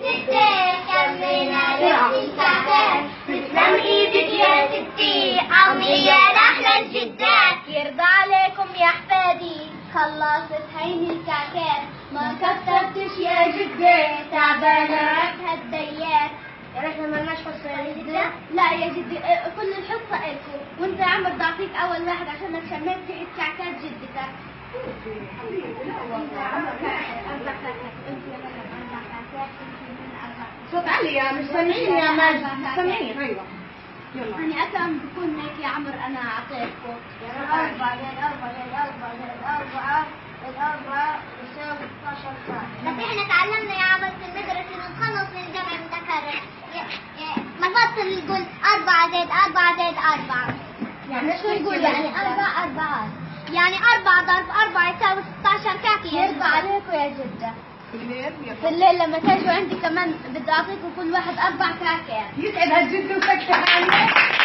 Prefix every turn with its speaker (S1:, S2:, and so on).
S1: تسلم ايدك يا ستي، عظمي يا احلى الجدات،
S2: يرضى عليكم يا احفادي، خلصت هيني الكعكات، ما كترتش يا جدي، تعبانة هالديات.
S1: يعني احنا مالناش حصة يا جدة؟
S2: لا يا جدي، كل الحصة إلكم، وانت يا عمر بدي اعطيك اول واحد عشانك شميت ريحة كعكات جدتك.
S3: صوت عالي يا مش سامعين يا ماجد، مش سامعين. ايوه يلا.
S2: يعني أكم بكون هيك يا عمر أنا أعطيتكم
S1: 4 زائد 4 زائد 4 زائد 4 زائد 4 يساوي 16 ساعة. بس احنا تعلمنا يا عمر في المدرسة نخلص من الجمع المتكرر. نفصل نقول 4 زائد 4 زائد 4.
S2: يعني شو نقول؟ يعني 4 4
S1: يعني 4 ضرب 4 يساوي 16 كافية.
S2: يرضى عليكم يا جدة.
S3: الليل
S2: في الليل لما تجوا عندي كمان بدي أعطيكم كل واحد 4 كعكات.
S3: يسعد هالجد وسكتة عليه.